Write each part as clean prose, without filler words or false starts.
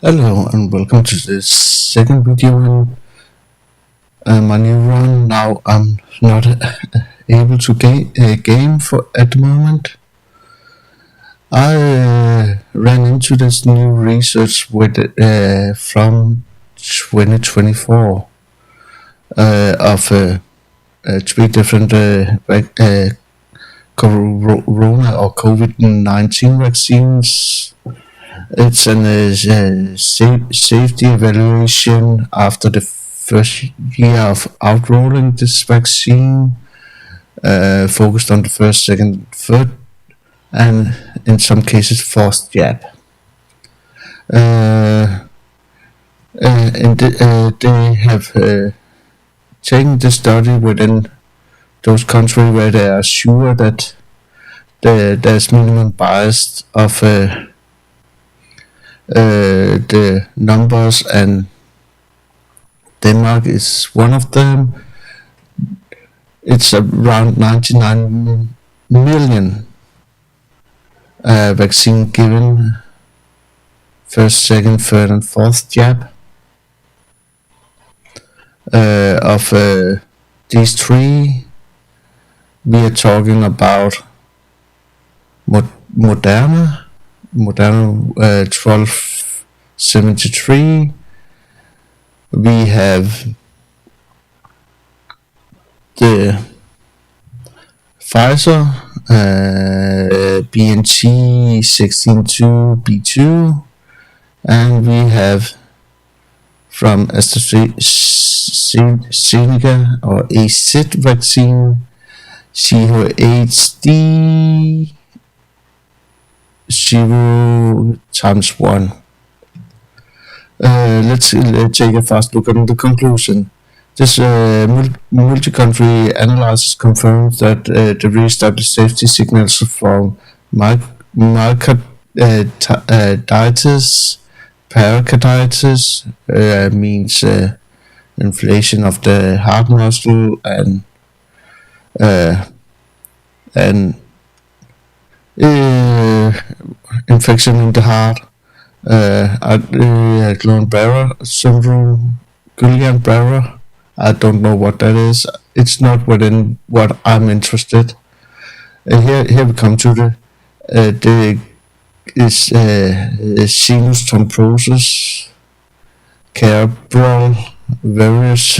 Hello and welcome to this second video in my new run. Now I'm not able to game for at the moment. I ran into this new research with from 2024 of three different corona or COVID-19 vaccines. It's an safety evaluation after the first year of outrolling this vaccine, focused on the first, second, third, and in some cases fourth jab. They have taken the study within those countries where they are sure that there's minimum bias of the numbers, and Denmark is one of them. It's around 99 million vaccine given first, second, third, and fourth jab. Of these three, we are talking about Moderna 1273. We have the Pfizer BNT 162B2, and we have from AstraZeneca or AZ vaccine CHD 0 x 1. Let's take a fast look at the conclusion. This multi-country analysis confirms that the re-established safety signals from myocarditis, pericarditis means inflation of the heart muscle, and infection in the heart, Guillain-Barré syndrome, Guillain-Barré. I don't know what that is. It's not within what I'm interested. Here we come to the sinus thrombosis, cerebral various.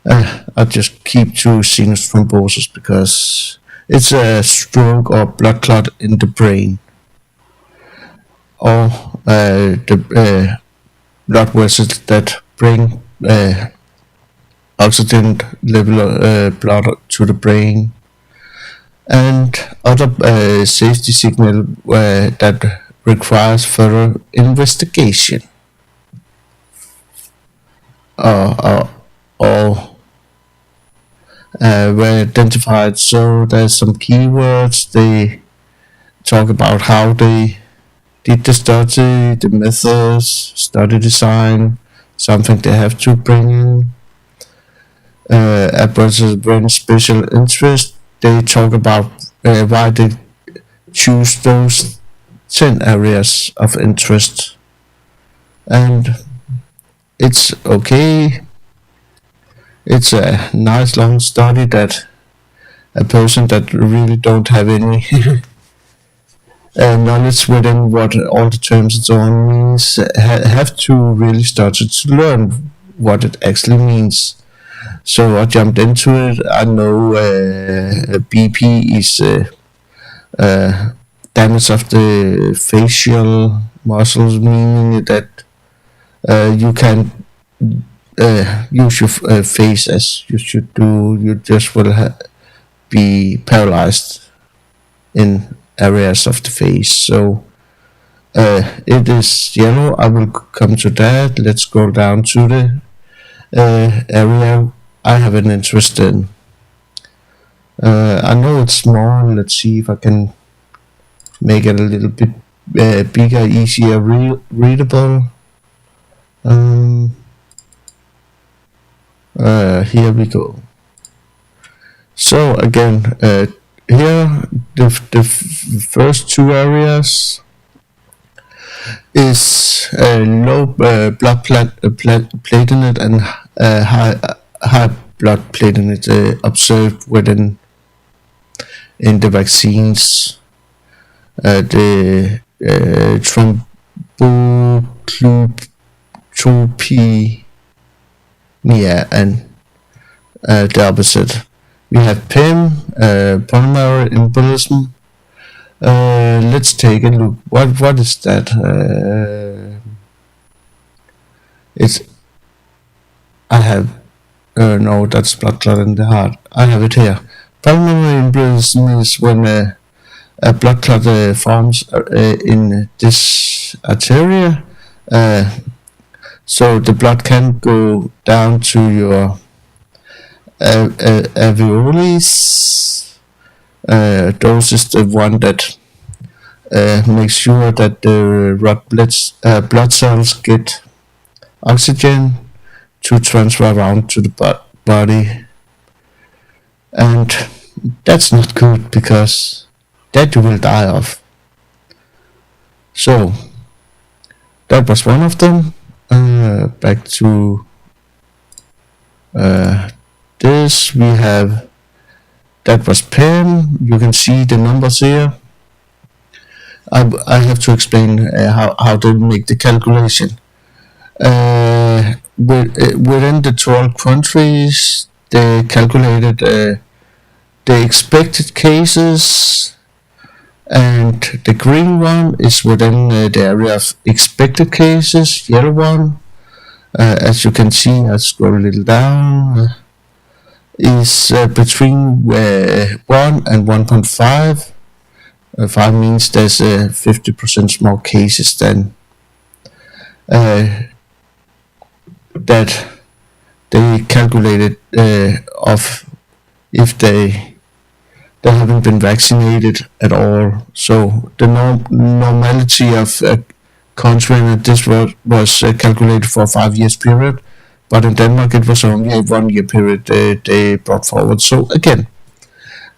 I just keep to sinus thrombosis because it's a stroke or blood clot in the brain, or the blood vessels that bring oxygen level blood to the brain, and other safety signal that requires further investigation or were identified. So there's some keywords. They talk about how they did the study, the methods, study design, something they have to bring in. Adverse brain special interest. They talk about why they choose those 10 areas of interest, and it's okay. It's a nice long study that a person that really don't have any knowledge within what all the terms and so on means have to really start to learn what it actually means. So I jumped into it. I know BP is damage of the facial muscles, meaning that you can use your face as you should do. You just will be paralyzed in areas of the face. So it is yellow. I will come to that. Let's go down to the area I have an interest in. I know it's small. Let's see if I can make it a little bit bigger, easier readable. Here we go. So again, here the first two areas is low blood platelet and high blood platelet observed within in the vaccines. The thrombocytopenia and the opposite. We have PEM, pulmonary embolism. Let's take a look. What is that? It's I have no, that's blood clot in the heart. I have it here. Pulmonary embolism is when a blood clot forms in this artery. So the blood can go down to your alveoles. Those is the one that makes sure that the blood cells get oxygen to transfer around to the body, and that's not good because that you will die of. So that was one of them. Back to this, we have that was PEM. You can see the numbers here. I have to explain how to make the calculation. Within the 12 countries, they calculated the expected cases, and the green one is within the area of expected cases. Yellow one, as you can see, I scroll a little down, is between 1 and 1.5. 5 means there's 50% more cases than that they calculated of if they haven't been vaccinated at all. So the normality of a country, and this was calculated for a 5 years period, but in Denmark it was only a 1 year period they brought forward. So again,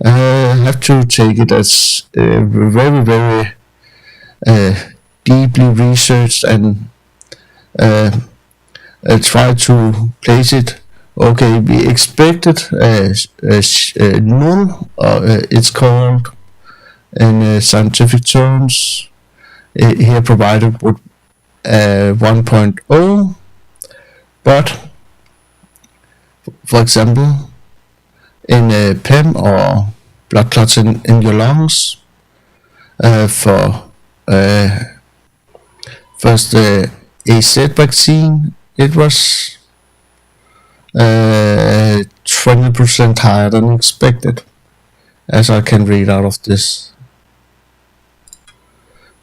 I have to take it as very, very deeply researched and try to place it. Okay, we expected null, it's called in scientific terms, here provided with 1.0, but for example, in PEM or blood clots in your lungs, for first AZ vaccine, it was 20% higher than expected, as I can read out of this.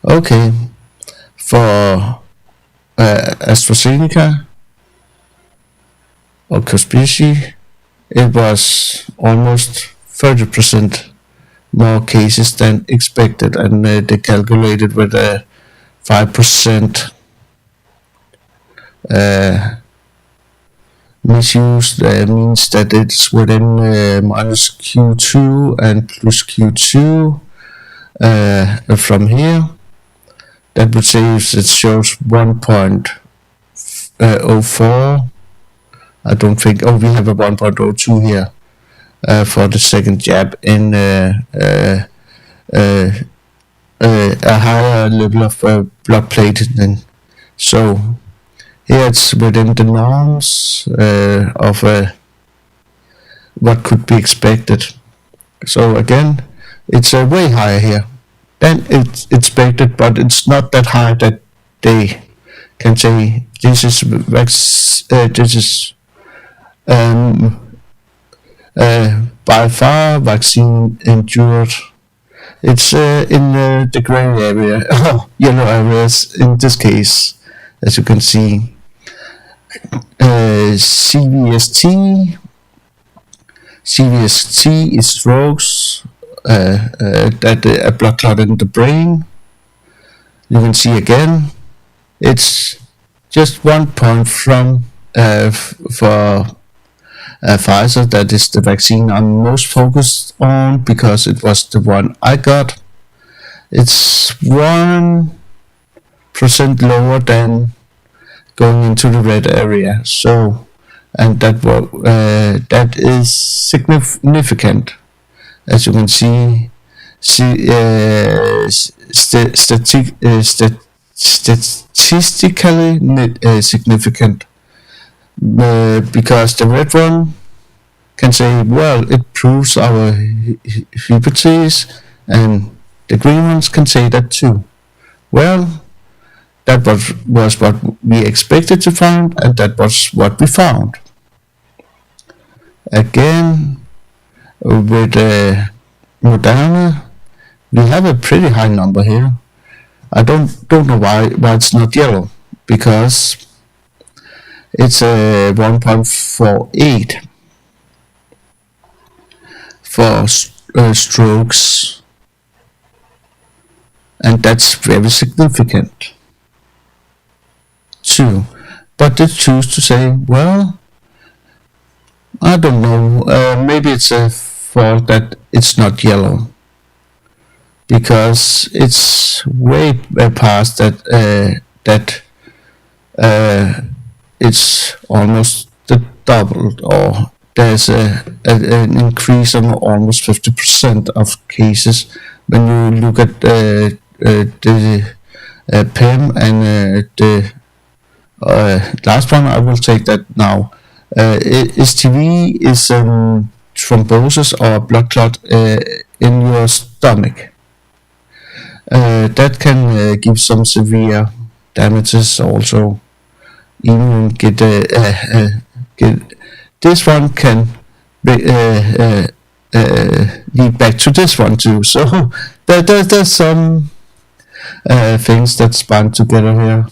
Okay, for AstraZeneca or Cospeci, it was almost 30% more cases than expected, and they calculated with a 5% misuse. Means that it's within minus Q2 and plus Q2 from here. That would say if it shows 1.04. I don't think. Oh, we have a 1.02 here for the second jab in a higher level of blood platelet. So here it's within the norms of what could be expected. So again, it's way higher here than it's expected, but it's not that high that they can say this is by far vaccine endured. It's in the gray area, yellow areas in this case, as you can see. CVST is strokes, that a blood clot in the brain. You can see again, it's just 1 point from for Pfizer. That is the vaccine I'm most focused on because it was the one I got. It's 1% percent lower than going into the red area. So, and that is significant, as you can see. Statistically significant, because the red one can say, well, it proves our hypothesis, and the green ones can say that too. Well, that was what we expected to find, and that was what we found. Again, with Moderna, we have a pretty high number here. I don't know why it's not yellow, because it's a 1.48 for strokes, and that's very significant too. But they choose to say, well, I don't know, maybe it's a fault that it's not yellow, because it's way past that it's almost the double, or there's an increase of almost 50% of cases when you look at the PEM and the last one. I will take that now. STV is thrombosis or blood clot in your stomach. That can give some severe damages also. Even get this one can lead back to this one too. So there's some things that's bound together here.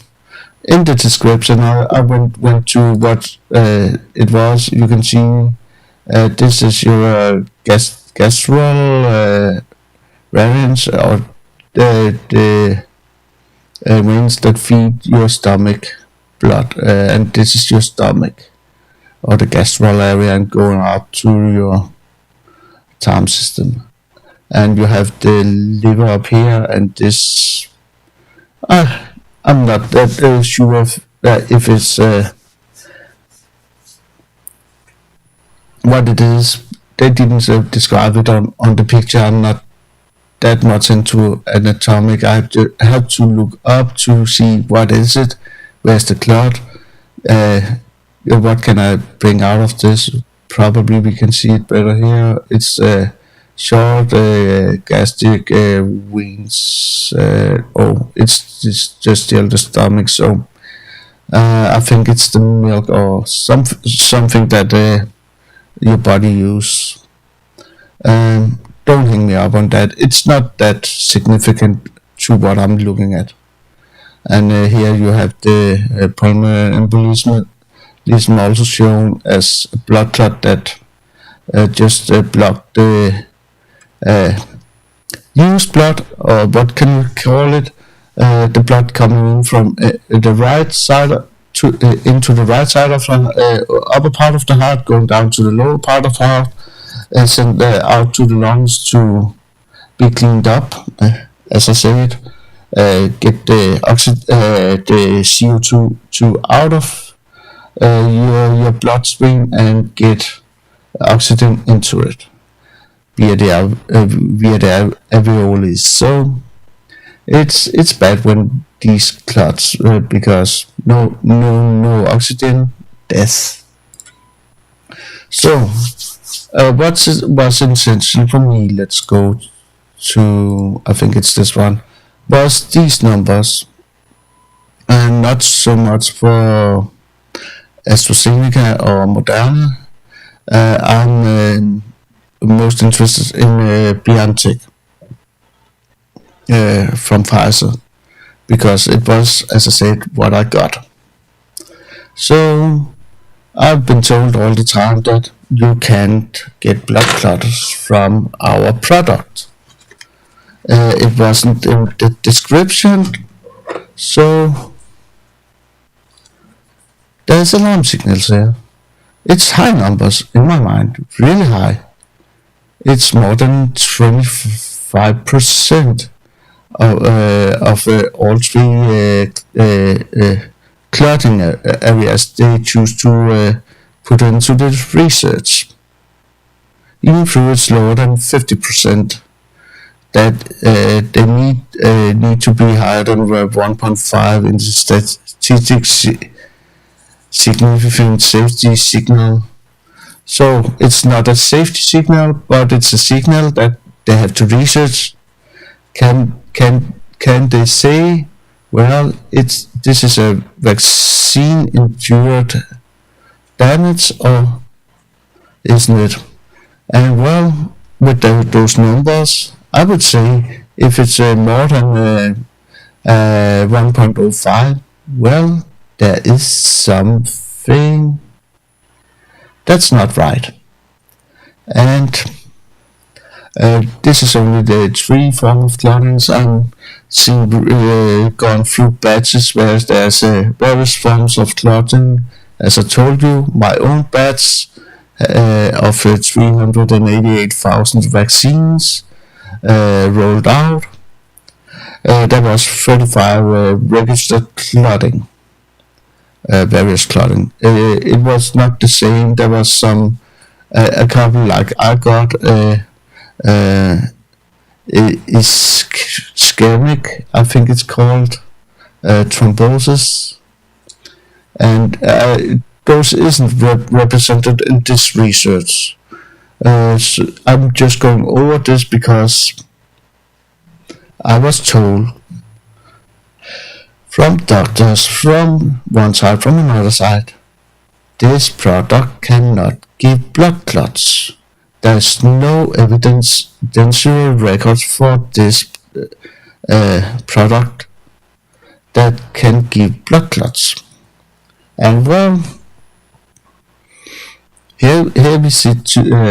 In the description, I went to what it was. You can see this is your gastral variants, or the veins that feed your stomach blood, and this is your stomach, or the gastral area, and going up to your tarm system. And you have the liver up here, and this I'm not that sure if it's what it is. They didn't describe it on the picture. I'm not that much into anatomic. I have to look up to see what is it, where's the clot, what can I bring out of this. Probably we can see it better here. It's short gastric veins. It's just still the stomach. So I think it's the milk or something that your body use. Don't hang me up on that. It's not that significant to what I'm looking at. And here you have the pulmonary embolism also shown as a blood clot that just blocked the used blood, or what can you call it? The blood coming in from the right side into the right side of the upper part of the heart, going down to the lower part of the heart, and sent out to the lungs to be cleaned up. As I said, get the CO2 out of your bloodstream and get oxygen into it via the alveoli. So it's bad when these clots, because no oxygen, death. So what's essential for me? Let's go to, I think it's this one, was these numbers, and not so much for AstraZeneca or Moderna. I'm most interested in BioNTech from Pfizer, because it was, as I said, what I got. So I've been told all the time that you can't get blood clots from our product. It wasn't in the description, so there's alarm signals here. It's high numbers in my mind, really high. It's more than 25%. of all three clutting areas they choose to put into this research. Even though it's lower than 50%, that they need to be higher than 1.5 in the statistic significant safety signal. So it's not a safety signal, but it's a signal that they have to research. Can they say, well, this is a vaccine-induced damage, or isn't it? And well, with those numbers, I would say if it's more than 1.05, well, there is something that's not right. And this is only the three forms of clottings. I'm seeing gone through batches where there's various forms of clotting. As I told you, my own batch of 388,000 vaccines rolled out. There was 35 registered clotting, various clotting. It was not the same. There was some, a couple like I got ischemic, I think it's called, thrombosis, and those isn't represented in this research. So I'm just going over this because I was told from doctors from one side, from another side, this product cannot give blood clots. There's no evidential records for this product that can give blood clots. And well, here we see little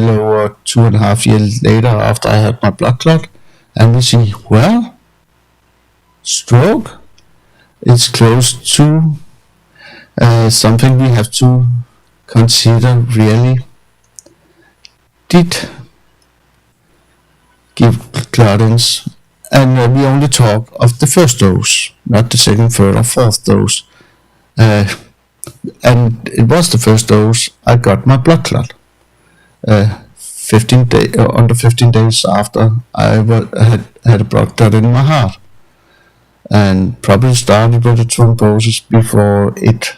over 2.5 years later after I had my blood clot, and we see, well, stroke is close to something we have to consider really did give clottings, and we only talk of the first dose, not the second, third, or fourth dose. And it was the first dose I got my blood clot. 15 under 15 days after I had a blood clot in my heart, and probably started with a thrombosis before it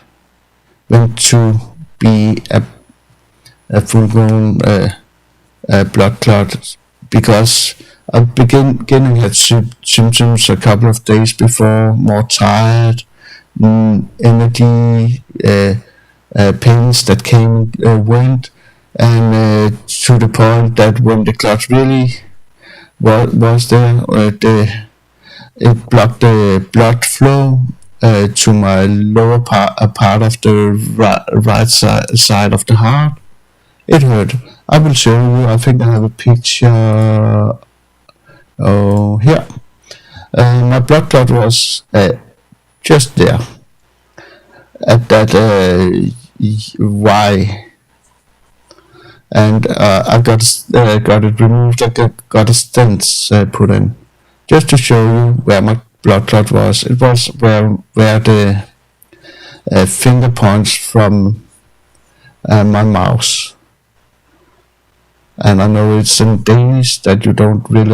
went to be a full-blown blood clot, because I beginning had symptoms a couple of days before, more tired, energy, pains that came went, and to the point that when the clot really was there, it blocked the blood flow to my lower part of the right side of the heart. It hurt. I will show you. I think I have a picture. Oh, here. My blood clot was just there at that Y, and I got it removed. I got a stent put in, just to show you where my blood clot was. It was where the finger points from my mouse. And I know it's in Danish that you don't really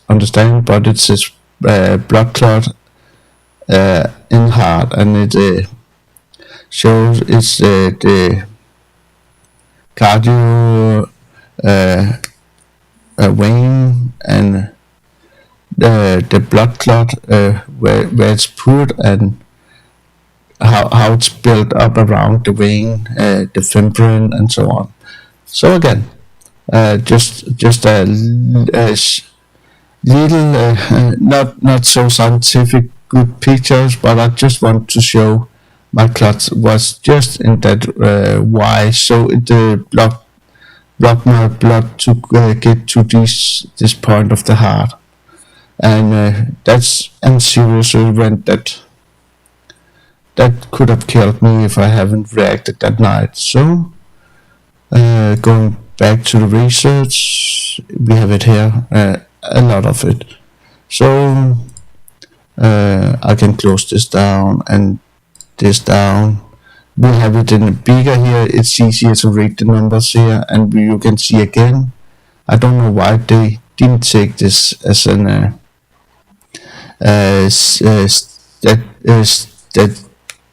understand, but it's this blood clot in heart, and it shows it's the cardio vein, and the blood clot where it's put, and how it's built up around the vein, the fibrin, and so on. So again, just a little not so scientific good pictures, but I just want to show my clot was just in that Y, so it blocked my blood to get to this point of the heart, and that's a serious event that could have killed me if I haven't reacted that night. So going back to the research, we have it here. a lot of it. So I can close this down and this down. We have it in bigger here. It's easier to read the numbers here, and you can see again. I don't know why they didn't take this as an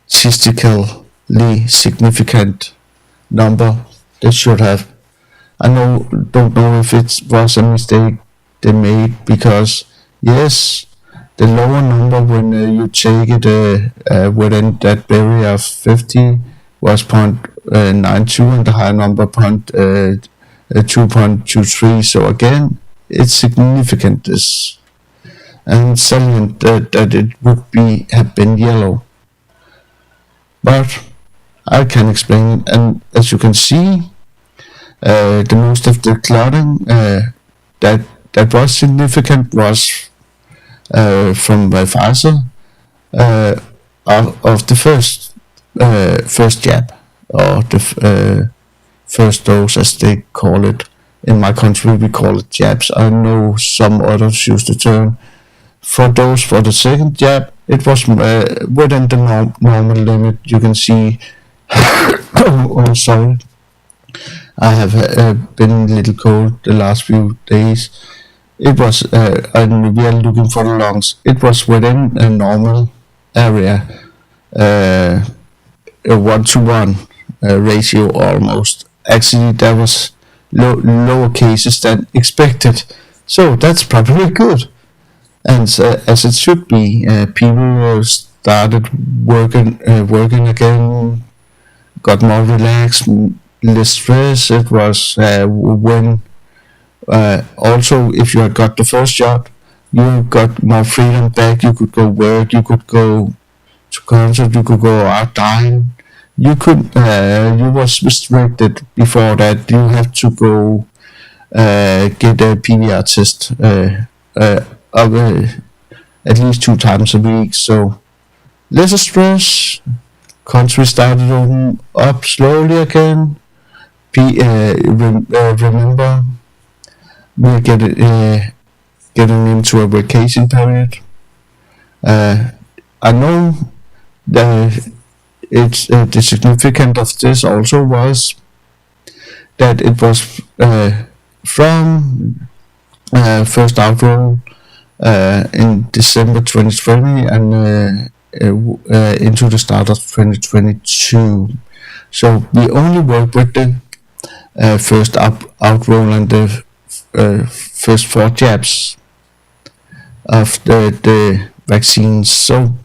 statistically significant number. They should have. I don't know if it was a mistake they made, because yes, the lower number when you take it within that barrier of 50 was 0.92, and the higher number 2.23. So again, it's significant, this, and salient that it would have been yellow. But I can explain it, and as you can see, the most of the clutting that was significant was from Pfizer of the first jab, or the first dose, as they call it. In my country, we call it jabs. I know some others use the term. For those for the second jab, it was within the normal limit. You can see. Oh, sorry. I have been a little cold the last few days. It was, and we are looking for the lungs. It was within a normal area, a 1-to-1 ratio almost. Actually, there was lower cases than expected, so that's probably good. And as it should be, people started working again, got more relaxed, less stress. It was when also, if you had got the first job, you got more freedom back. You could go work, you could go to concert, you could go out dine. You was restricted before that. You have to go get a PVR test at least 2 times a week. So less stress. Country started opening up slowly again. Remember, we're getting into a vacation period. I know that it's the significance of this also was that it was from first outroll in December 2020 and into the start of 2022. So we only work with the first outroll and the first 4 jabs of the vaccines. So,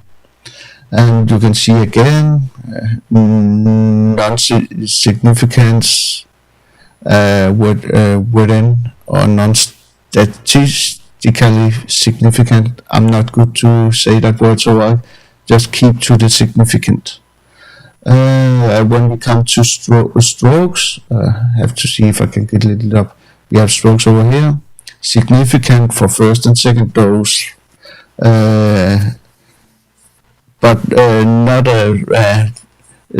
and you can see again non-significance within, or non-statistically significant. I'm not good to say that word, so I just keep to the significant. When we come to strokes, I have to see if I can get it up. We have strokes over here, significant for first and second dose, but not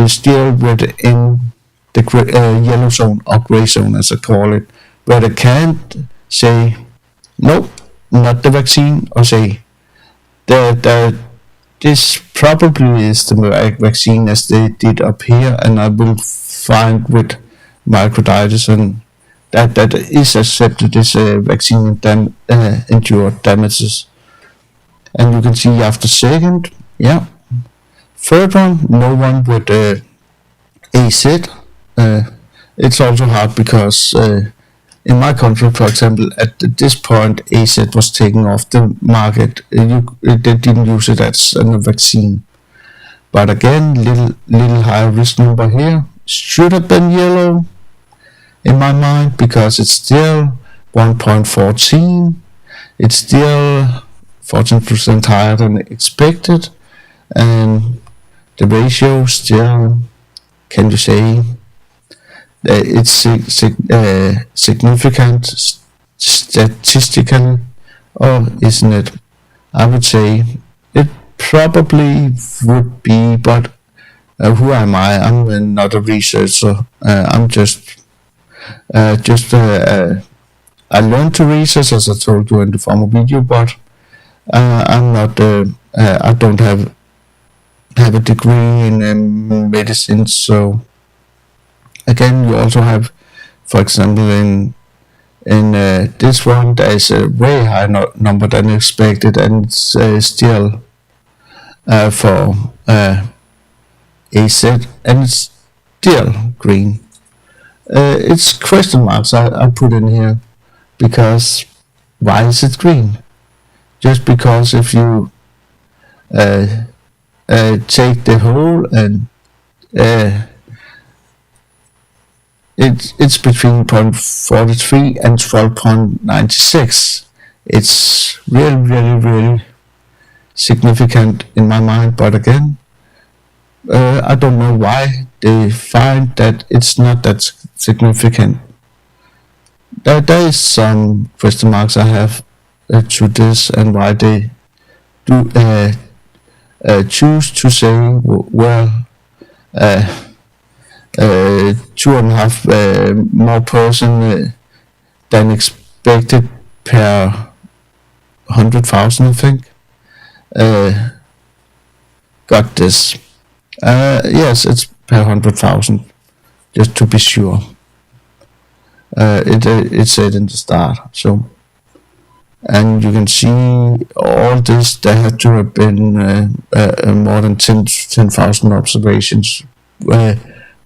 still within the yellow zone or gray zone, as I call it, where they can't say nope, not the vaccine, or say that this probably is the vaccine, as they did up here, and I will find with myocarditis and that is accepted as a vaccine and endured damages. And you can see after second, yeah. Third one, no one with AZ. It's also hard because in my country, for example, at this point, AZ was taken off the market. They didn't use it as a vaccine. But again, little higher risk number here. Should have been yellow in my mind, because it's still 1.14. It's still 14% higher than expected, and the ratio still, can you say, it's significant statistical, or isn't it? I would say it probably would be, but who am I? I'm not a researcher. I'm just a I learned to research, as I told you in the former video, but I'm not. I don't have a degree in medicine. So again, you also have, for example, in this one, there is a way higher number than expected, and it's still for AZ, and it's still green. It's question marks I put in here because why is it green? Just because if you take the whole and it's between 0.43 and 12.96. It's really significant in my mind, but again, I don't know why they find that it's not that significant. There is some question marks I have to this, and why they do choose to say, well, 2.5 more person than expected per 100,000, I think. Got this. Yes, it's per 100,000, just to be sure. It said in the start. So, and you can see all this. There had to have been more than 10,000 observations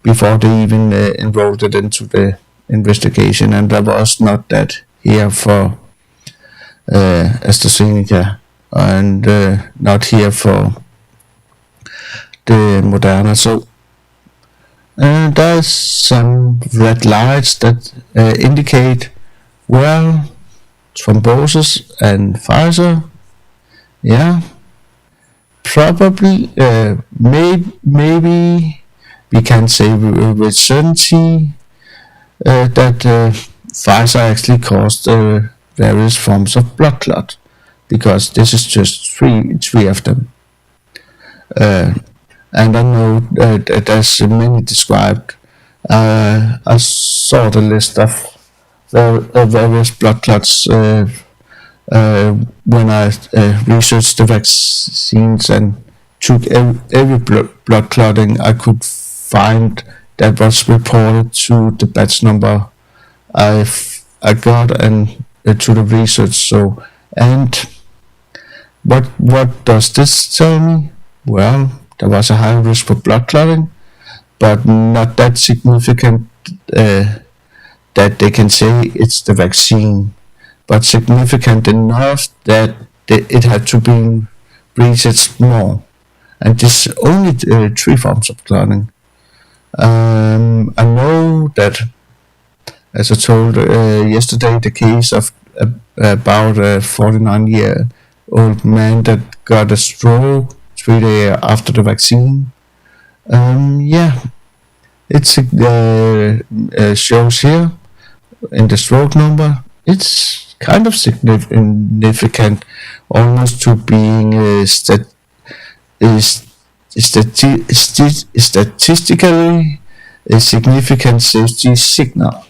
before they even enrolled it into the investigation, and there was not that here for AstraZeneca, and not here for the Moderna. So there's some red lights that indicate, well, thrombosis and Pfizer, yeah, probably, maybe we can say with certainty that Pfizer actually caused various forms of blood clot, because this is just three of them. And I know that there's many described. I saw the list of various blood clots when I researched the vaccines and took every blood clotting I could find that was reported to the batch number I got and to the research. So, and what does this tell me? Well, there was a high risk for blood clotting, but not that significant that they can say it's the vaccine, but significant enough that it had to be researched more. And this only 3 forms of clotting. I know that, as I told yesterday, the case of about a 49-year-old man that got a stroke 3 days after the vaccine. Yeah, it shows here in the stroke number. It's kind of significant, almost to being statistically a significant safety signal.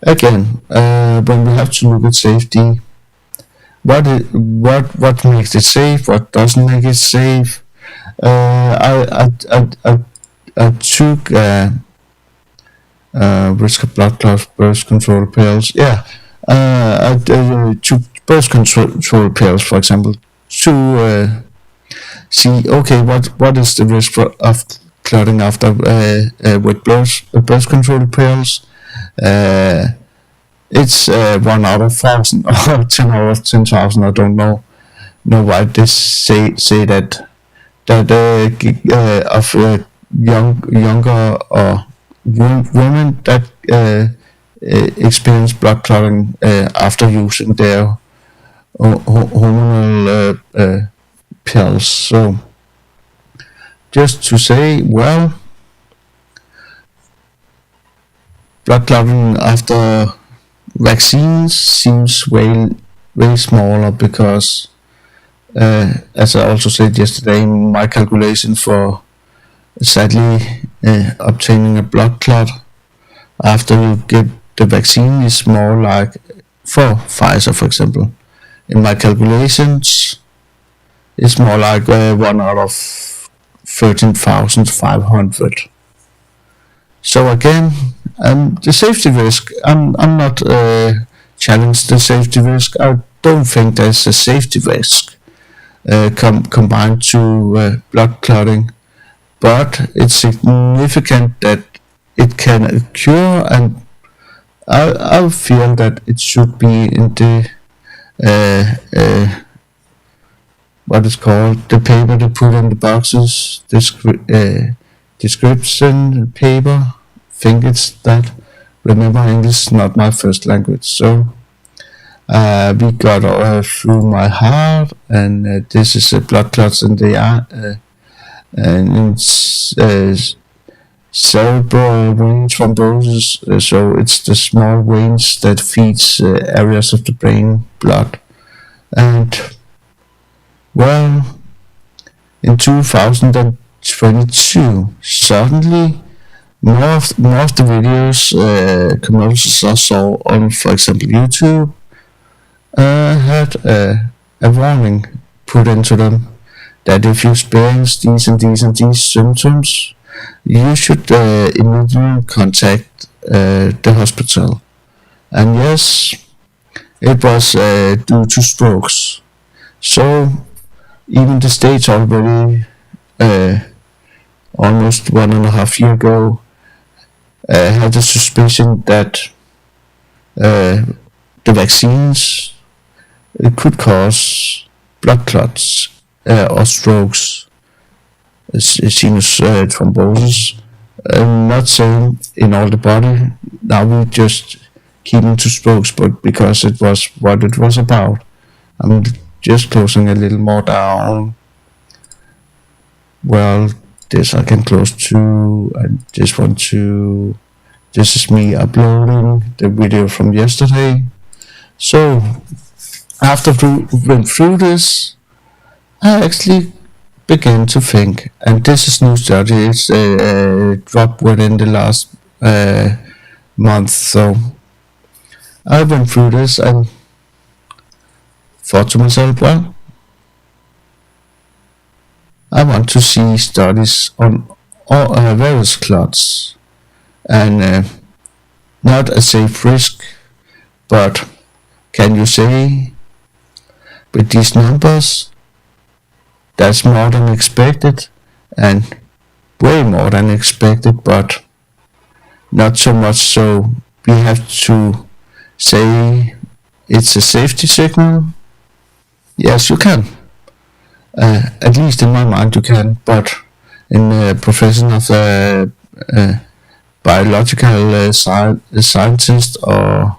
Again, when we have to look at safety, what makes it safe, what doesn't make it safe. I took risk of blood clots, birth control pills. Yeah, I took birth control pills, for example, to see, okay, what is the risk of clotting after with birth control pills. It's 1 out of 1,000 or 10 out of 10,000. I don't know why they say that of younger or women that experience blood clotting after using their hormonal pills. So just to say, well, blood clotting after vaccines seems way smaller, because as I also said yesterday, my calculation for sadly obtaining a blood clot after you get the vaccine is more like, for Pfizer, for example, in my calculations, it's more like 1 out of 13,500. So again, the safety risk, I'm not challenged the safety risk. I don't think there's a safety risk combined to blood clotting, but it's significant that it can occur, and I feel that it should be in the what is called the paper they put in the boxes, description paper. Think it's that. Remember, English is not my first language, so we got through my heart, and this is blood clots in the eye, and it's cerebral vein thrombosis. So it's the small veins that feeds areas of the brain blood, and well, in 2022, suddenly more of the videos, commercials I saw on, for example, YouTube, had a warning put into them that if you experience these and these and these symptoms, you should immediately contact the hospital. And yes, it was due to strokes. So even the States already, almost 1.5 years ago, had a suspicion that the vaccines could cause blood clots or strokes, sinus thrombosis. I'm not saying in all the body. Now we just keep into strokes, but because it was what it was about, I'm just closing a little more down. Well, this I can close to. I just want to. This is me uploading the video from yesterday. So after we went through this, I actually began to think, and this is new study. It's dropped within the last month. So I went through this and thought to myself, well, I want to see studies on all various clots, and not a safe risk, but can you say with these numbers that's more than expected, and way more than expected, but not so much so we have to say it's a safety signal? Yes, you can. At least in my mind you can, but in the profession of a biological scientist or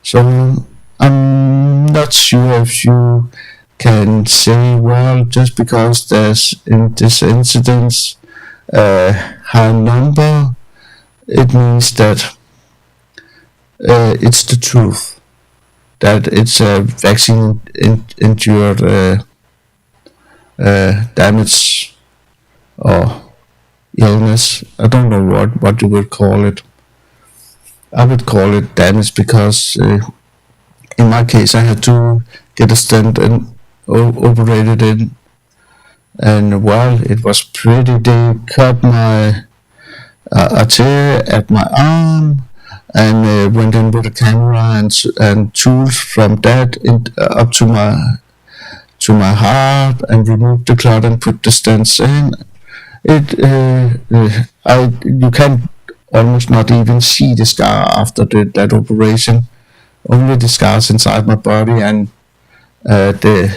so, I'm not sure if you can say, well, just because there's in this incidence a high number, it means that it's the truth, that it's a vaccine endured damage or illness. I don't know what you would call it. I would call it damage because in my case I had to get a stent and operated in, and well, it was pretty. They cut my artery at my arm and went in with a camera and tools from that up to my heart and removed the clot and put the stents in. You can almost not even see the scar after that operation. Only the scars inside my body and the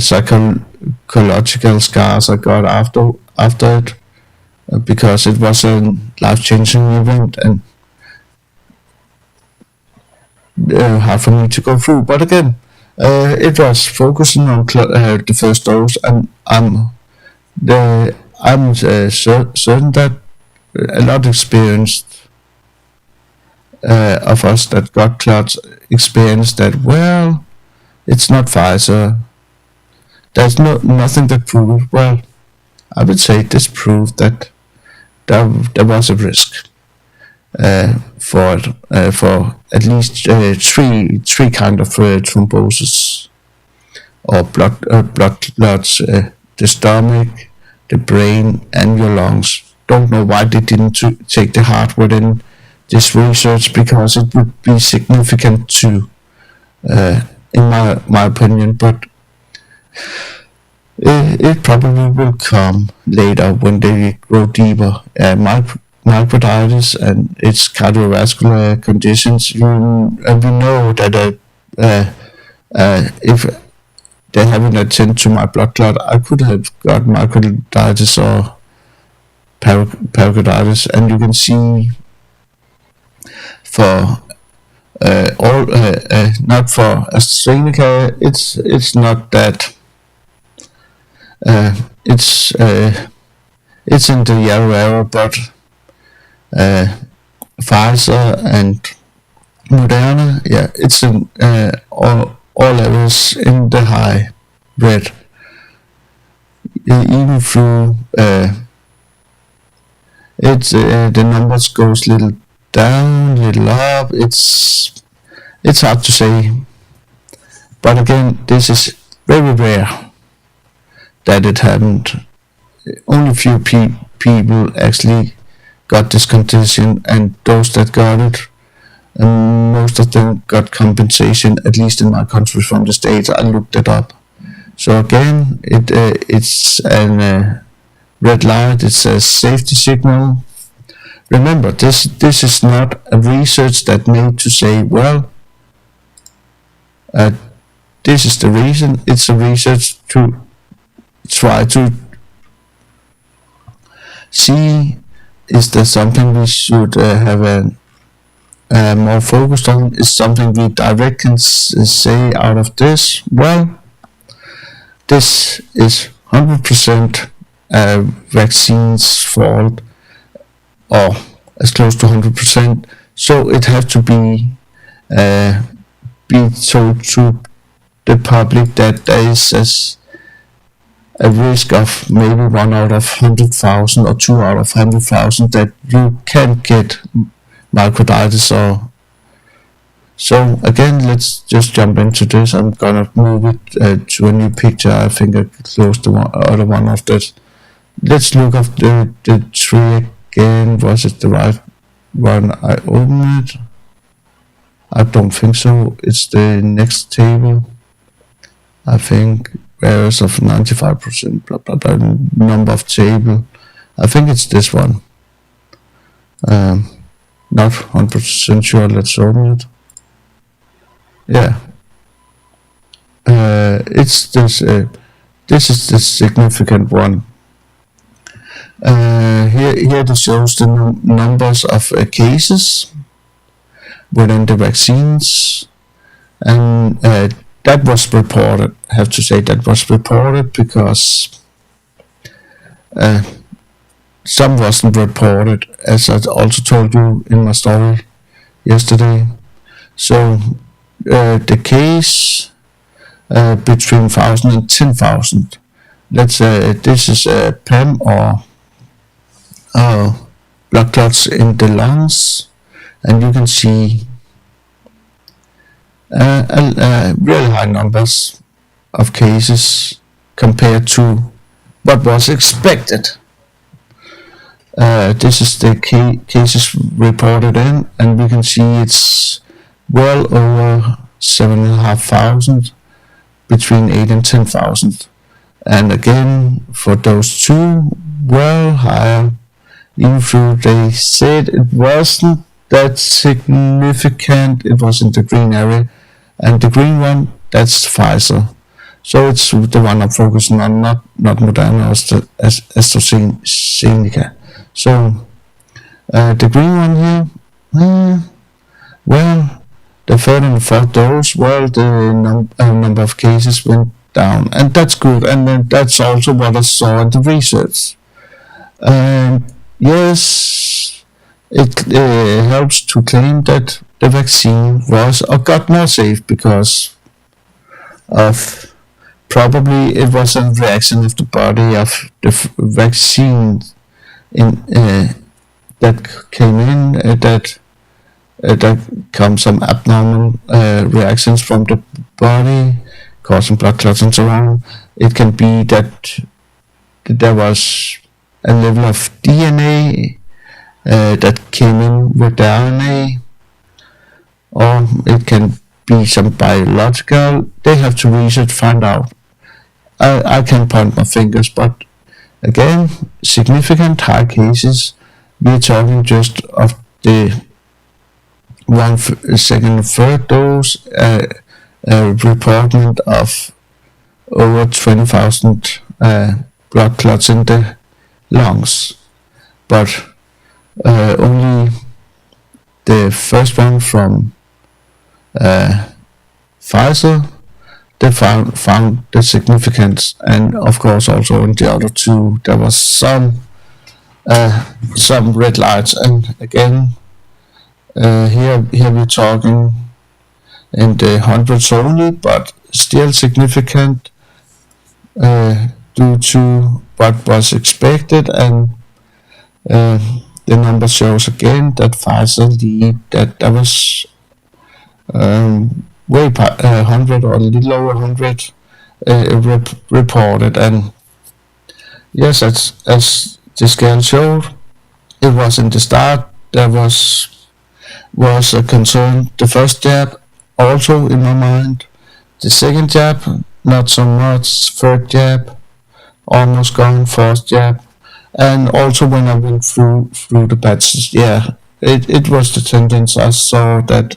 psychological scars I got after it, because it was a life-changing event and hard for me to go through. But again, it was focusing on the first dose, and I'm certain that a lot experienced of us that got clots experienced that, well, it's not Pfizer. There's nothing that proved. Well, I would say this proved that there was a risk. for at least three kind of thrombosis or blood clots: the stomach, the brain, and your lungs. Don't know why they didn't take the heart within this research, because it would be significant to, in my opinion, but it probably will come later when they go deeper. Myocarditis and its cardiovascular conditions. We know that if they haven't attended to my blood clot, I could have got myocarditis or pericarditis, and you can see for all not for AstraZeneca, it's not that. It's in the yellow area, but Pfizer and Moderna, yeah, it's in all levels in the high red. Even through the numbers goes little down, little up. It's hard to say, but again, this is very rare that it happened. Only few people actually got this condition, and those that got it, and most of them got compensation, at least in my country, from the States. I looked it up. So again, it's a red light. It says safety signal. Remember, this is not a research that made to say, well, this is the reason. It's a research to try to see, is there something we should have a more focused on? Is something we directly can say out of this? Well, this is 100% vaccine's fault, or as close to 100%. So it has to be told to the public that there is a risk of maybe 1 out of 100,000 or 2 out of 100,000 that you can get myocarditis. Or so again, let's just jump into this. I'm gonna move it to a new picture. I think I closed the other one of this. Let's look at the tree again. Was it the right one? I opened it. I don't think so. It's the next table, I think. Errors of 95%, blah blah blah, number of table. I think it's this one. Not 100% sure. Let's open it. Yeah. It's this. This is the significant one. Here it shows the numbers of cases within the vaccines, and that was reported. I have to say that was reported, because some wasn't reported, as I also told you in my story yesterday. So the case between 1,000 and 10,000. Let's say this is a PEM or blood clots in the lungs, and you can see really high numbers of cases compared to what was expected. This is the cases reported in, and we can see it's well over 7,500, between 8 and 10,000. And again, for those two, well higher, even though they said it wasn't that significant. It was in the green area, and the green one, that's Pfizer. So it's the one I'm focusing on, not Moderna or AstraZeneca. So the green one here, well, the third and the fourth dose, well, the number of cases went down, and that's good, and then that's also what I saw in the research. And yes, it helps to claim that the vaccine was or got more safe, because of probably it was a reaction of the body of the vaccine in that came in that come some abnormal reactions from the body, causing blood clots and so on. It can be that there was a level of DNA that came in with the RNA, or it can be some biological. They have to research, find out. I can point my fingers, but again, significant high cases. We're talking just of the 1 second, third dose, reporting of over 20,000 blood clots in the lungs, but only the first one from Pfizer, they found the significance, and of course also in the other two there was some red lights, and again here we're talking in the hundreds only, but still significant due to what was expected, and the number shows again that Pfizer lead, that there was way 100 or a little over 100 reported, and yes, as the scale showed, it was in the start there was a concern. The first jab also in my mind, the second jab not so much, third jab almost gone, fourth jab, and also when I went through the batches, yeah, it was the tendency. I saw that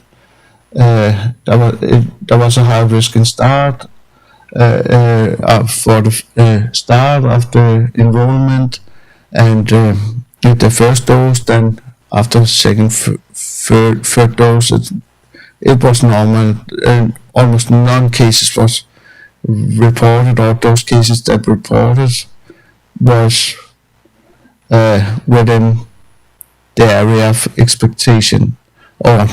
there was a high risk in start for the start of the enrollment, and with the first dose, then after second, third dose, it was normal, and almost none cases was reported, or those cases that reported was within the area of expectation. Or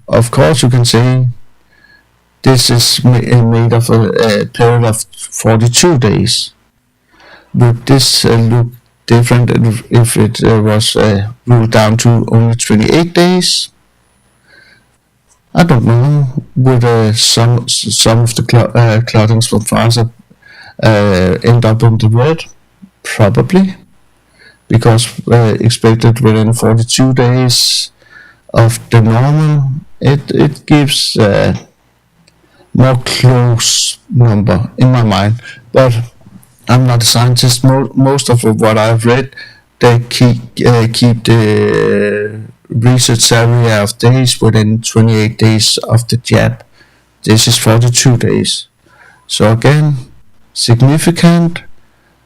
of course you can say this is made of a period of 42 days. Would this look different if it was ruled down to only 28 days? I don't know. Would some of the clottings from Pfizer end up in the red? Probably, because expected within 42 days of the normal, it gives more close number in my mind. But I'm not a scientist. Most of what I've read, they keep the research area of days within 28 days of the jab. This is 42 days. So again, significant.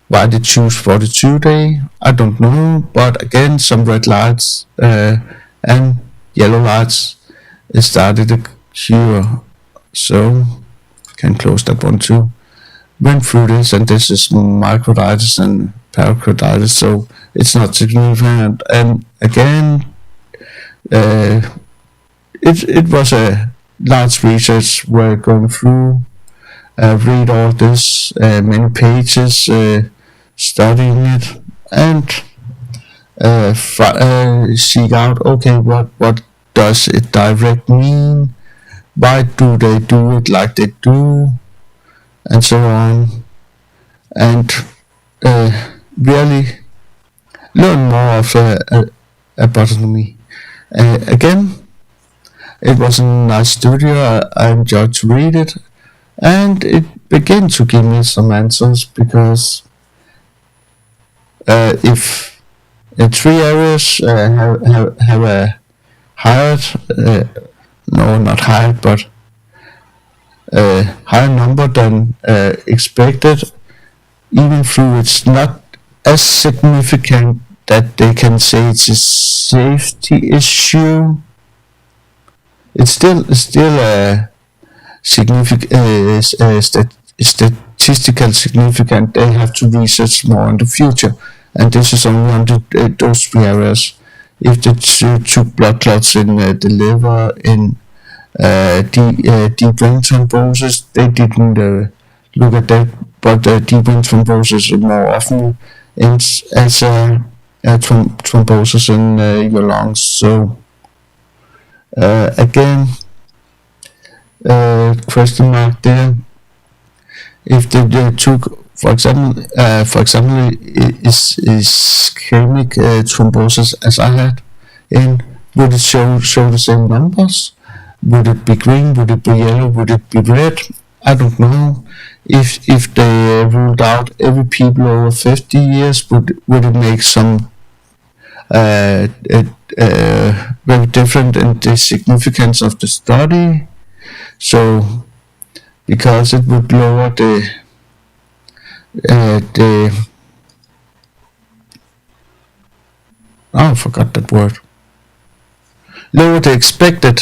Why they choose 42 days, I don't know. But again, some red lights and yellow lights started a cure. So can close that one too. Went through this, and this is myocarditis and pericarditis, so it's not significant. And again, it was a large research we're going through, read all this, many pages, studying it, and seek out, okay, what does it direct mean? Why do they do it like they do? And so on, and really learn more of anatomy. Again, it was a nice studio. I enjoyed to read it, and it began to give me some answers, because if 3 areas have a higher, no, not higher, but higher number than expected, even though it's not as significant that they can say it's a safety issue, it's still a significant, statistical significant. They have to research more in the future, and this is only on those 3 areas. If they took blood clots in the liver, in deep vein thrombosis, they didn't look at that, but deep vein thrombosis more often as thrombosis in your lungs. So again, question mark there. If they took, for example, is ischemic thrombosis as I had, in would it show the same numbers? Would it be green? Would it be yellow? Would it be red? I don't know. If they ruled out every people over 50 years, would it make some very different in the significance of the study? So because it would lower the I forgot that word. Lower the expected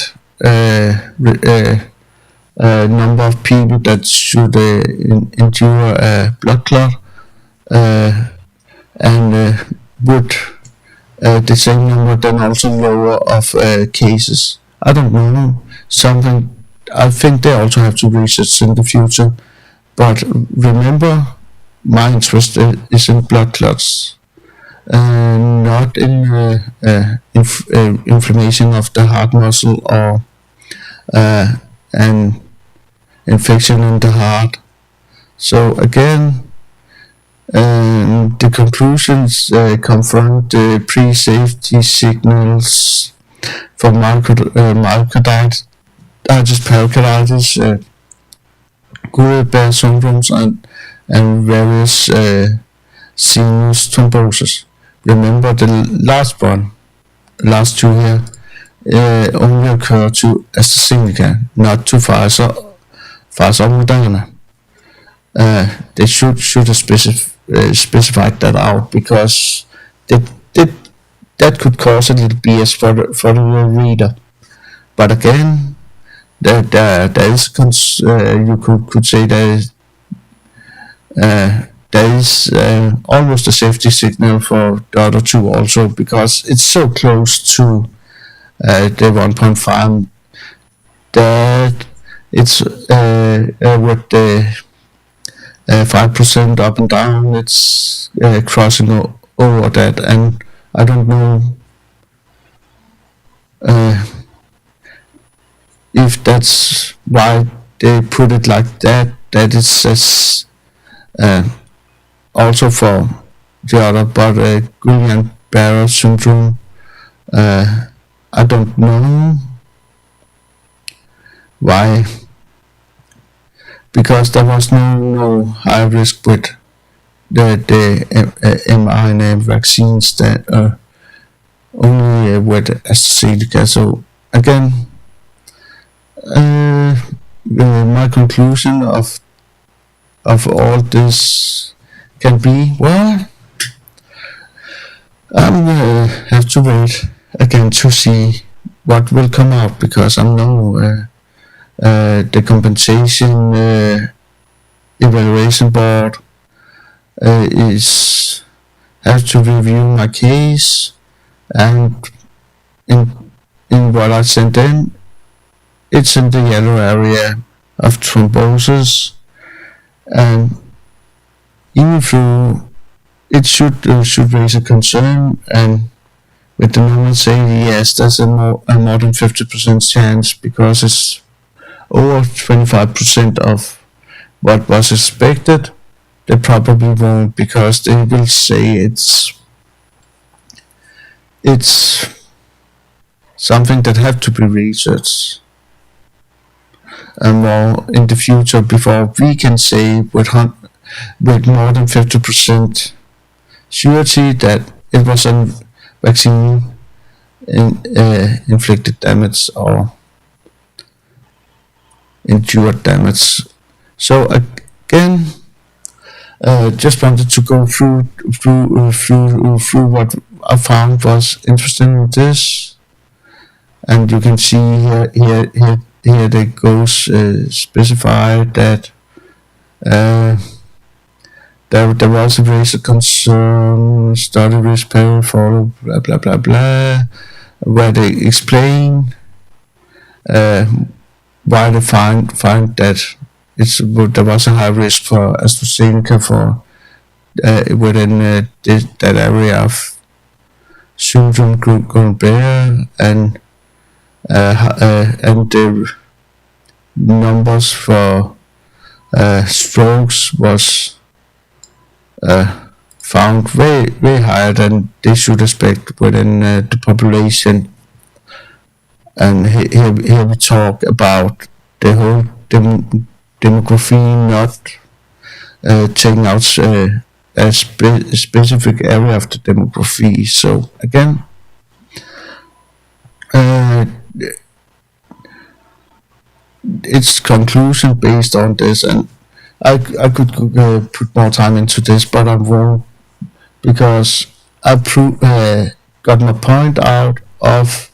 number of people that should endure a blood clot, and would the same number then also lower of cases. I don't know. Something I think they also have to research in the future. But remember, my interest is in blood clots, not in inflammation of the heart muscle or an infection in the heart. So again, the conclusions confront the pre-safety signals for myocarditis, pericarditis, Guillain-Barré syndromes, and various sinus thrombosis. Remember the last two here only occur to AstraZeneca, not to Pfizer or Moderna. They should have specified that out, because that could cause a little BS for the reader. But again, there is you could say there is almost a safety signal for the other two also, because it's so close to the 1.5 that it's with the 5% up and down, it's crossing over that, and I don't know if that's why they put it like that. That it says also for the other, but Guillain-Barré syndrome, I don't know why, because there was no high risk with the mRNA vaccines, that only with AstraZeneca. So again, my conclusion of all this can be, well, I'm gonna have to wait again to see what will come out, because I know the compensation evaluation board has to review my case, and in what I sent in, it's in the yellow area of thrombosis, and even though it should raise a concern, and with the normal say yes, there's a more than 50% chance, because it's over 25% of what was expected. They probably won't, because they will say it's something that have to be researched more in the future before we can say with more than 50% surety that it was a vaccine inflicted damage or endured damage. So again, just wanted to go through what I found was interesting in this, and you can see here they goes specified that there was a raised concern, study risk period follow, blah blah blah blah, where they explain why they find that there was a high risk for AstraZeneca for within that area of syndrome going better, and the numbers for strokes was found way higher than they should expect within the population. And here we talk about the whole demography not taking out a specific area of the demography. So again, its conclusion based on this, and I could put more time into this, but I won't, because I got my point out of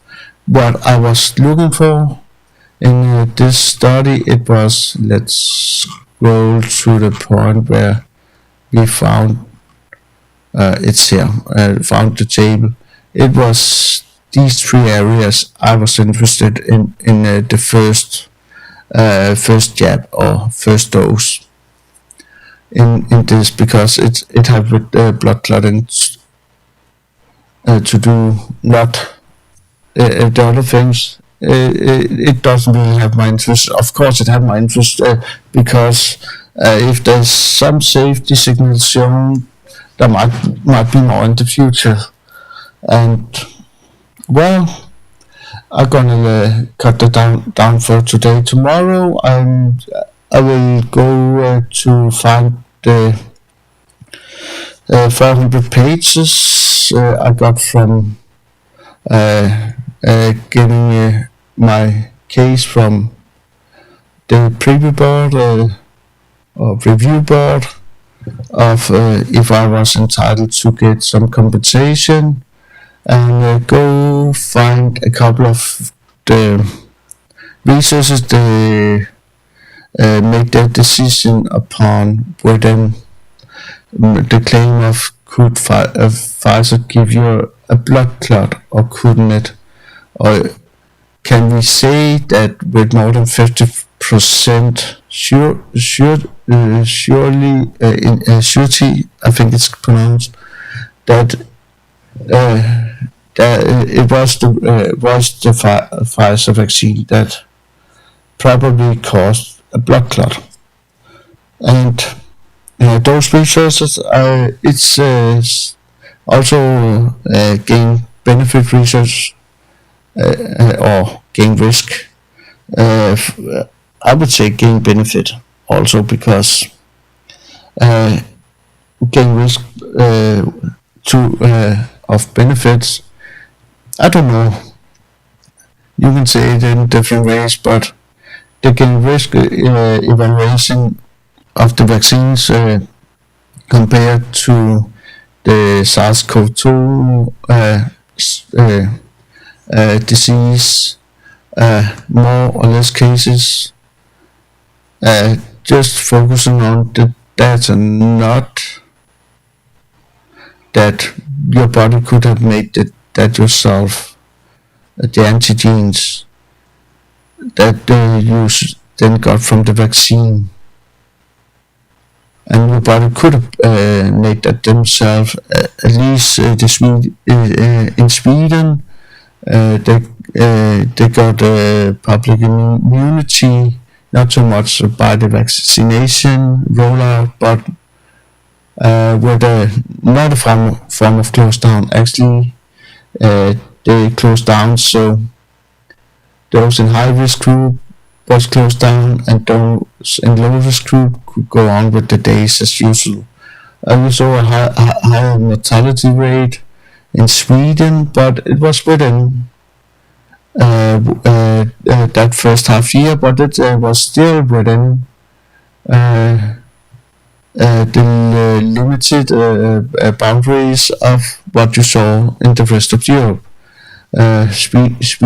what I was looking for in this study. It was, let's scroll to the point where we found it's here, found the table. It was these three areas I was interested in the first jab or first dose in this, because it had with blood clotting to do, not the other things. It doesn't really have my interest. Of course it had my interest, because if there's some safety signals shown, there might be more in the future. And well, I'm gonna cut it down for today. Tomorrow I will go to find the 400 pages I got from getting my case from the preview board or review board of if I was entitled to get some compensation, and go find a couple of the resources they make their decision upon whether the claim of could Pfizer give you a blood clot or couldn't it, or can we say that with more than 50% surety, I think it's pronounced, that it was the Pfizer vaccine that probably caused a blood clot. And those resources, it's also gain benefit research, or gain risk. I would say gain benefit also, because gain risk of benefits, I don't know, you can say it in different ways, but the gain risk evaluation of the vaccines compared to the SARS-CoV-2 disease, more or less cases, just focusing on the data, not that your body could have made that yourself, the antigens that you then got from the vaccine, and your body could have made that themselves. At least in Sweden, they got public immunity, not so much by the vaccination rollout, but with not a form of close down. Actually, they closed down, so those in high risk group was closed down, and those in low risk group could go on with the days as usual. We saw a higher mortality rate in Sweden, but it was within that first half year, but it was still within the limited boundaries of what you saw in the rest of Europe. Sweden's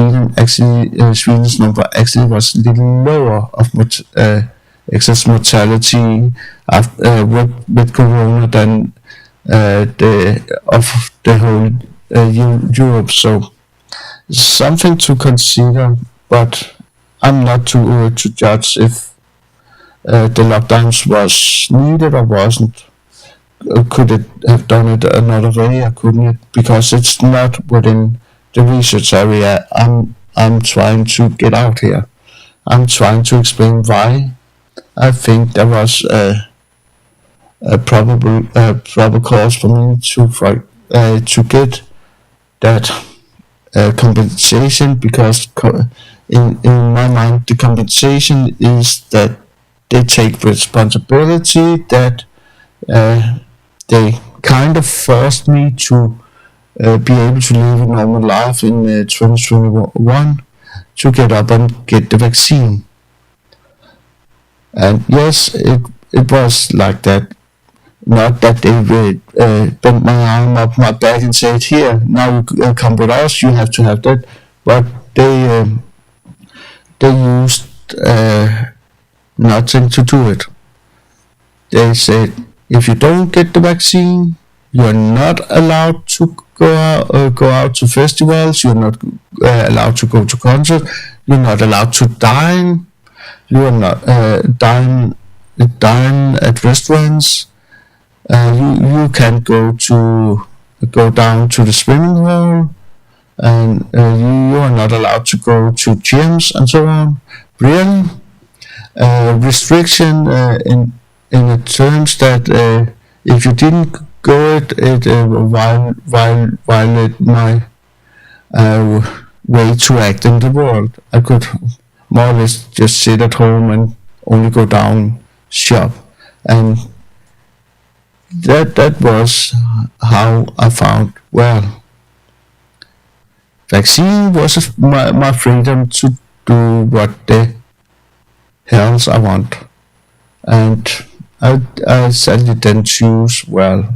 number actually was a little lower of excess mortality with corona than of the whole Europe. So something to consider, but I'm not to judge if the lockdowns was needed or wasn't. could it have done it another way? I couldn't, because it's not within the research area I'm trying to get out here. I'm trying to explain why I think there was a probable cause for me to get that compensation, because in my mind the compensation is that they take responsibility, that uh, they kind of forced me to be able to live a normal life in 2021, to get up and get the vaccine. And yes, it was like that. Not that they bent my arm up my back and said, "Here, now you come with us. You have to have that." But they used nothing to do it. They said, if you don't get the vaccine, you are not allowed to go out to festivals. You're not allowed to go to concerts. You're not allowed to dine. You are not dine at restaurants. You can't go down to the swimming hole, and you are not allowed to go to gyms and so on. Really, restriction in the terms that if you didn't go it violate my way to act in the world. I could more or less just sit at home and only go down shop, and that was how I found, well, vaccine was my freedom to do what the hells I want. And I sadly then choose, well,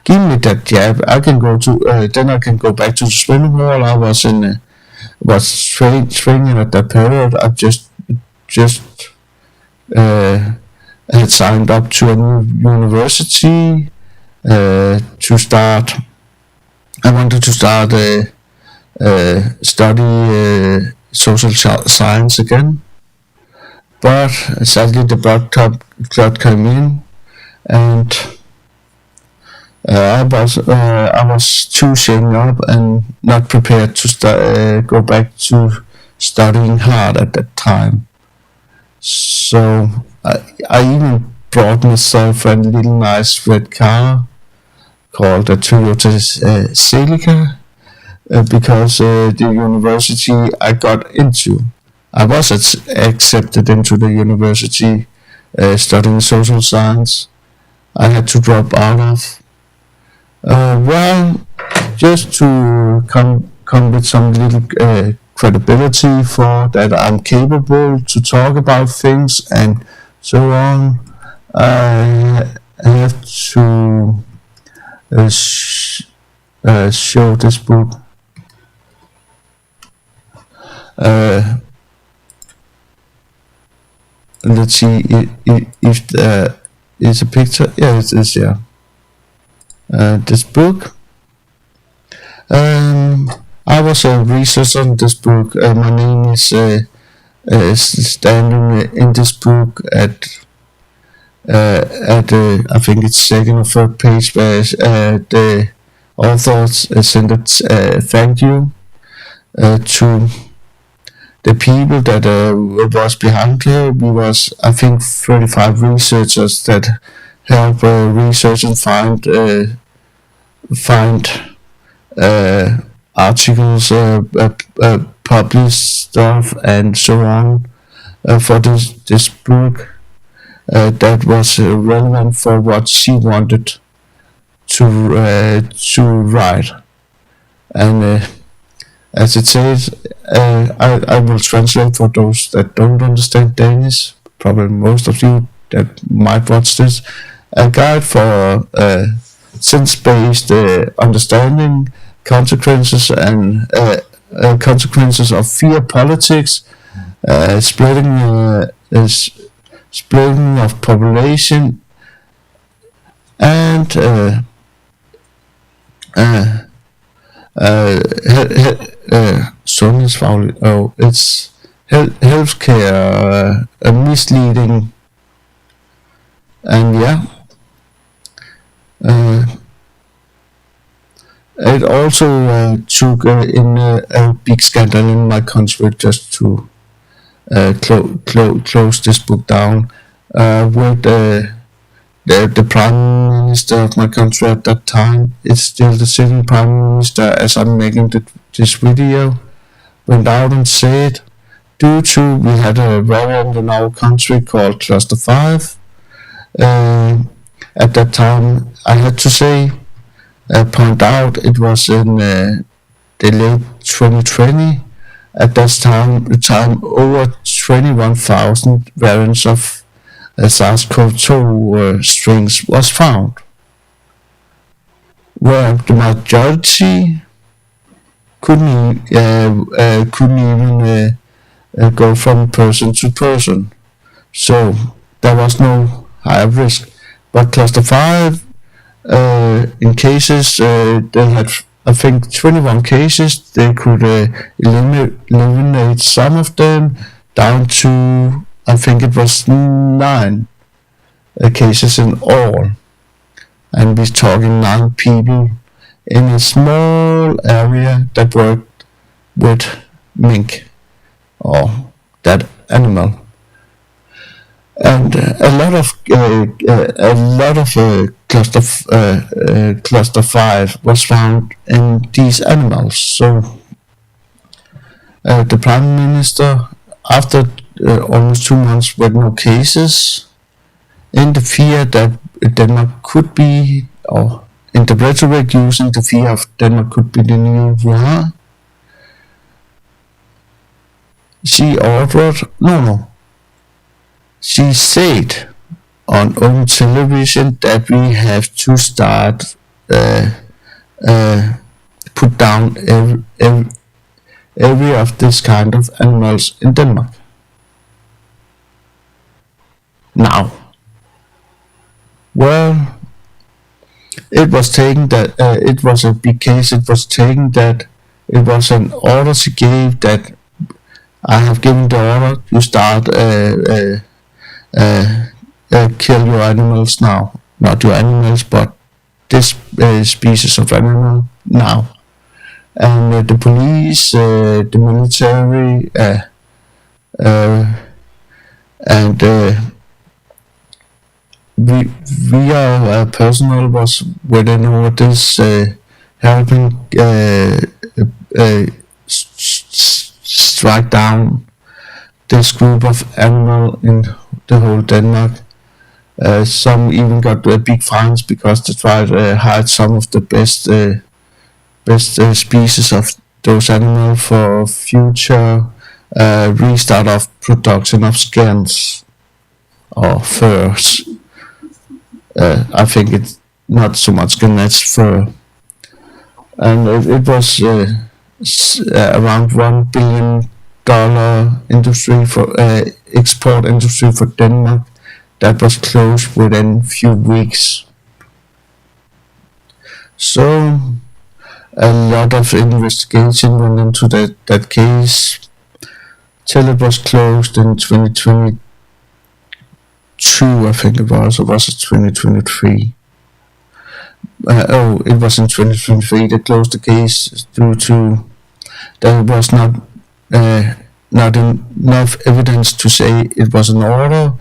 give me that jab. I can go to then I can go back to the swimming hall. I was training at that period. I just had signed up to a new university to start. I wanted to start study social science again, but sadly the blood clot came in, and I was too shaken up and not prepared to go back to studying hard at that time. So I even brought myself a little nice red car called a Toyota Celica, because the university I got into, I was accepted into the university studying social science. I had to drop out of. Well, just to come with some little credibility for that I'm capable to talk about things and so on. I have to show this book. Let's see if there is a picture. Yeah, it is. Yeah. This book. I was a researcher on this book. My name is standing in this book at I think it's second or third page, where the authors sent a thank you to the people that was behind here. We was, I think, 35 researchers that help research and find articles, publish stuff, and so on for this book that was relevant for what she wanted to write. And as it says, I will translate for those that don't understand Danish, probably most of you that might watch this. A guide for sense-based understanding consequences and consequences of fear politics, splitting of population, and sundhedsfaglig. Oh, it's healthcare misleading, and yeah. it also took in a big scandal in my country just to close this book down with the prime minister of my country at that time. It's still the sitting prime minister as I'm making this video. Went out and said, due to we had a variant in our country called Cluster 5. At that time, I had to say, point out it was in the late 2020. At that time over 21,000 variants of SARS-CoV-2 strains was found, where the majority couldn't even go from person to person. So there was no higher risk. But cluster 5, in cases, they had, I think, 21 cases. They could eliminate some of them down to, I think it was 9 cases in all. And we're talking 9 people in a small area that worked with mink, or that animal. And a lot of cluster 5 was found in these animals. So the prime minister, after almost 2 months with no cases, in the fear that Denmark could be, or in the rhetoric using the fear of Denmark could be the new Wuhan, she said on own television that we have to start put down every of this kind of animals in Denmark. Now, well, it was taken that it was a big case. It was taken that it was an order she gave, that I have given the order to start kill your animals now. Not your animals, but this species of animal now. And the police, the military, and we are personnel was within all this helping strike down this group of animal in the whole Denmark. Some even got big fines because they tried to hide some of the best species of those animals for future restart of production of skins or furs. I think it's not so much skin, it's fur. And it was around $1 billion industry for export industry for Denmark that was closed within few weeks. So a lot of investigation went into that case till it was closed in 2022, I think it was, or was it 2023? It was in 2023 they closed the case due to there was not enough evidence to say it was an order,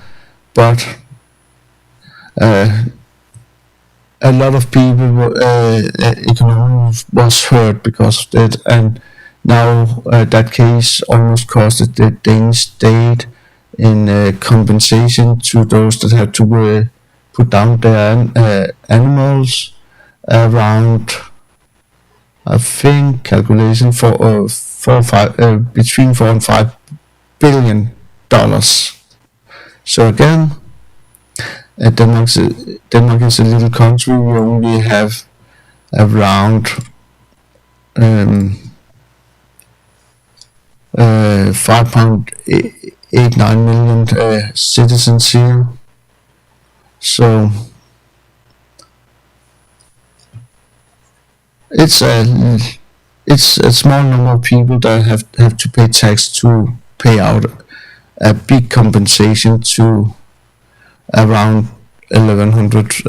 but a lot of people economy was hurt because of that, and now that case almost costed the Danish state in compensation to those that had to put down their animals around, I think, calculation for between $4 and $5 billion. So again, Denmark is a little country. We only have around 5.89 million citizens here. So it's a small number of people that have to pay tax to pay out a big compensation to around 1,100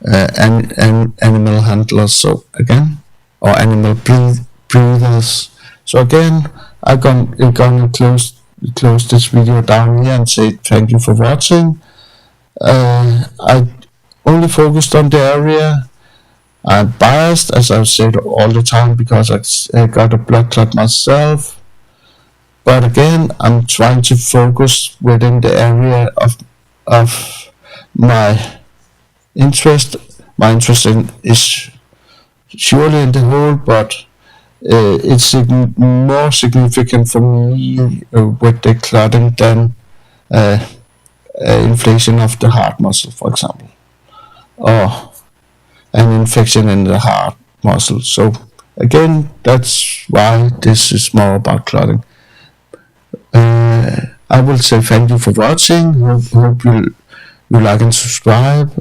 and animal handlers. So again, or animal breathers. So again, I'm gonna close this video down here and say thank you for watching. I only focused on the area. I'm biased, as I've said all the time, because I got a blood clot myself. But again, I'm trying to focus within the area of my interest. My interest is surely in the whole, but it's more significant for me with the clotting than uh, inflation of the heart muscle, for example, or an infection in the heart muscle. So again, that's why this is more about clotting. I will say thank you for watching. Hope you like and subscribe.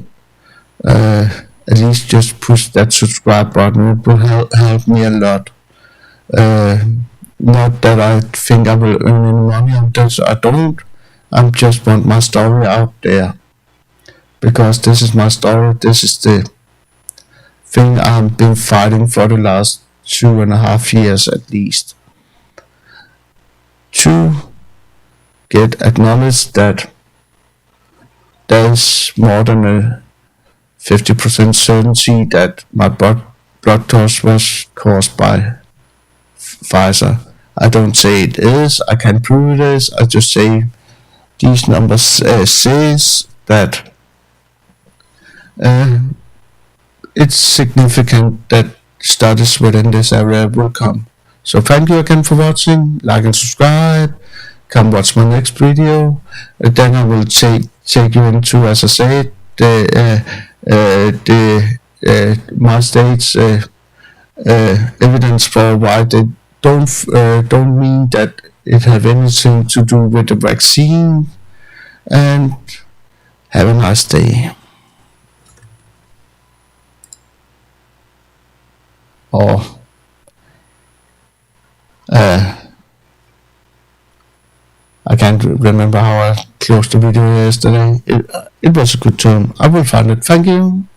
At least just push that subscribe button. It will help me a lot. Uh, Not that I think I will earn any money on this. I don't. I just want my story out there, because this is my story. This is the thing I've been fighting for the last 2.5 years at least, to get acknowledged that there's more than a 50% certainty that my blood loss was caused by Pfizer. I don't say it is. I can't prove it is. I just say these numbers says that uh, it's significant that studies within this area will come. So thank you again for watching. Like and subscribe. Come watch my next video. Then I will take you into, as I said, my state's evidence for why they don't mean that it have anything to do with the vaccine. And have a nice day. Or I can't remember how I closed the video yesterday. It was a good term. I will find it. Thank you.